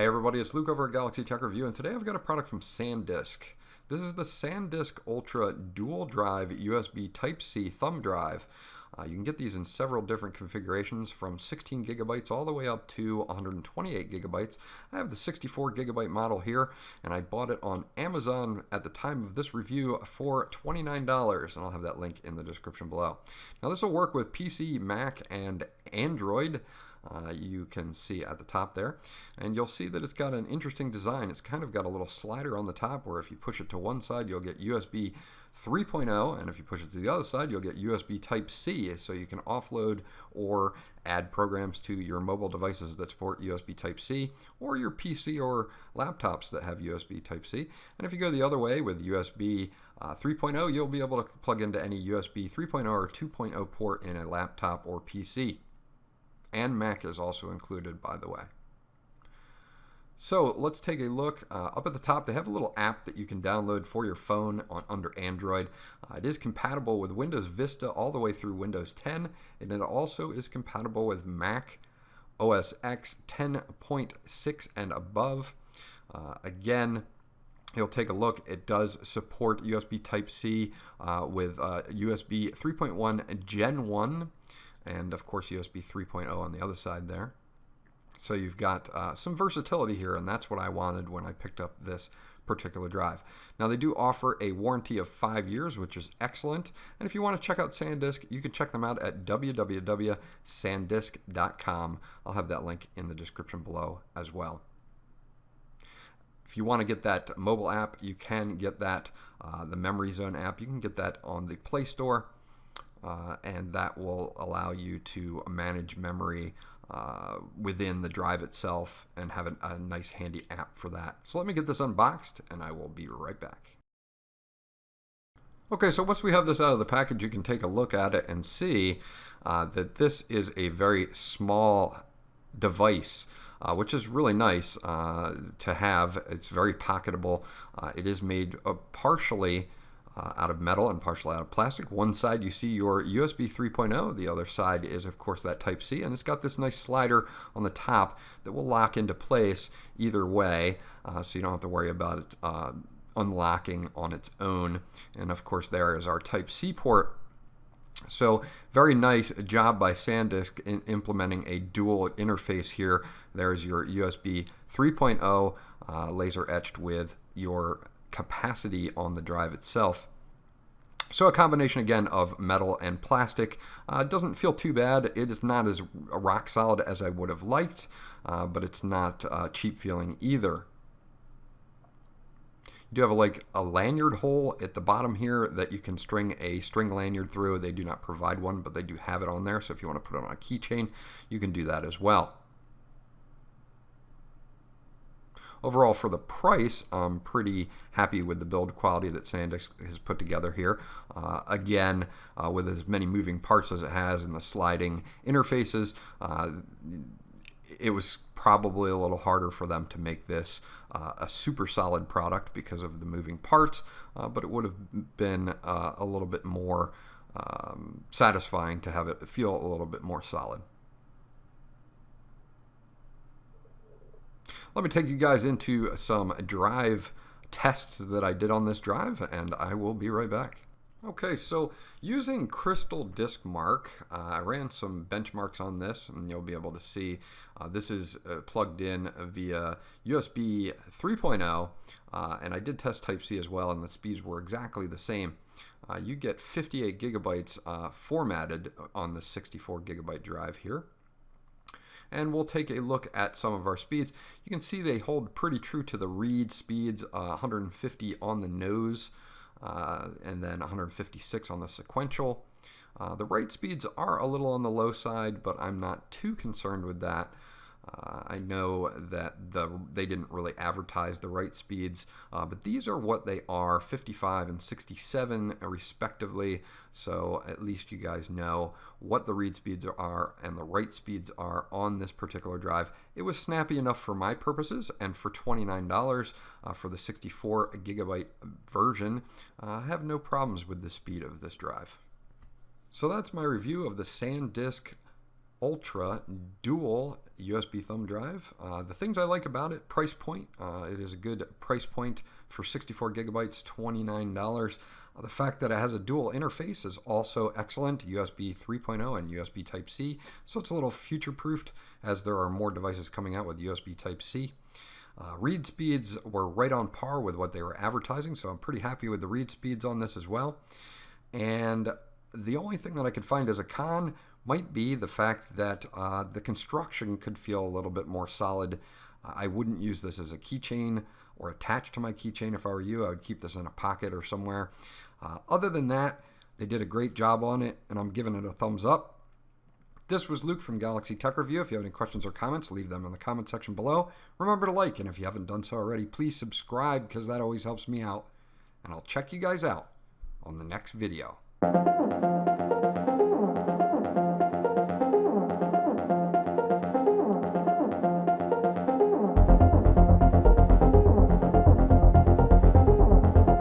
Hey everybody, it's Luke over at Galaxy Tech Review, and today I've got a product from SanDisk. This is the SanDisk Ultra Dual Drive USB Type-C thumb drive. You can get these in several different configurations from 16 gigabytes all the way up to 128 gigabytes. I have the 64 gigabyte model here, and I bought it on Amazon at the time of this review for $29, and I'll have that link in the description below. Now this will work with PC, Mac, and Android. You can see at the top there, and you'll see that it's got an interesting design. It's kind of got a little slider on the top where if you push it to one side you'll get USB 3.0, and if you push it to the other side you'll get USB Type-C, so you can offload or add programs to your mobile devices that support USB Type-C, or your PC or laptops that have USB Type-C. And if you go the other way with USB 3.0, you'll be able to plug into any USB 3.0 or 2.0 port in a laptop or PC. And Mac is also included, by the way. So let's take a look. Up at the top, they have a little app that you can download for your phone under Android. It is compatible with Windows Vista all the way through Windows 10, and it also is compatible with Mac OS X 10.6 and above. Again, you'll take a look. It does support USB Type-C with USB 3.1 Gen 1. And of course USB 3.0 on the other side there. So you've got some versatility here, and that's what I wanted when I picked up this particular drive. Now they do offer a warranty of 5 years, which is excellent. And if you want to check out SanDisk, you can check them out at www.sandisk.com. I'll have that link in the description below as well. If you want to get that mobile app, you can get that, the Memory Zone app. You can get that on the Play Store. And that will allow you to manage memory within the drive itself and have a nice handy app for that. So let me get this unboxed and I will be right back. Okay, so once we have this out of the package, you can take a look at it and see that this is a very small device, which is really nice to have. It's very pocketable. It is made partially out of metal and partially out of plastic. One side you see your USB 3.0, the other side is of course that Type-C, and it's got this nice slider on the top that will lock into place either way, so you don't have to worry about it unlocking on its own. And of course there is our Type-C port. So very nice job by SanDisk in implementing a dual interface here. There's your USB 3.0 laser etched with your capacity on the drive itself. So a combination again of metal and plastic. Doesn't feel too bad. It is not as rock solid as I would have liked, but it's not cheap feeling either. You do have a lanyard hole at the bottom here that you can string a string lanyard through. They do not provide one, but they do have it on there, so if you want to put it on a keychain, you can do that as well. Overall, for the price, I'm pretty happy with the build quality that SanDisk has put together here. Again, with as many moving parts as it has and the sliding interfaces, it was probably a little harder for them to make this a super solid product because of the moving parts, but it would have been a little bit more satisfying to have it feel a little bit more solid. Let me take you guys into some drive tests that I did on this drive, and I will be right back. Okay, so using Crystal Disk Mark, I ran some benchmarks on this, and you'll be able to see this is plugged in via USB 3.0, and I did test Type-C as well, and the speeds were exactly the same. You get 58 gigabytes formatted on the 64 gigabyte drive here. And we'll take a look at some of our speeds. You can see they hold pretty true to the read speeds, 150 on the nose, and then 156 on the sequential. The write speeds are a little on the low side, but I'm not too concerned with that. I know that they didn't really advertise the write speeds, but these are what they are, 55 and 67 respectively, so at least you guys know what the read speeds are and the write speeds are on this particular drive. It was snappy enough for my purposes, and for $29 for the 64 gigabyte version, I have no problems with the speed of this drive. So that's my review of the SanDisk Ultra dual USB thumb drive. The things I like about it: price point. It is a good price point for 64 gigabytes, $29. The fact that it has a dual interface is also excellent, USB 3.0 and USB Type-C, so it's a little future-proofed as there are more devices coming out with USB Type-C. Read speeds were right on par with what they were advertising, so I'm pretty happy with the read speeds on this as well. And the only thing that I could find as a con might be the fact that the construction could feel a little bit more solid. I wouldn't use this as a keychain or attached to my keychain if I were you. I would keep this in a pocket or somewhere. Other than that, they did a great job on it, and I'm giving it a thumbs up. This was Luke from Galaxy Tech Review. If you have any questions or comments, leave them in the comment section below. Remember to like, and if you haven't done so already, please subscribe because that always helps me out. And I'll check you guys out on the next video.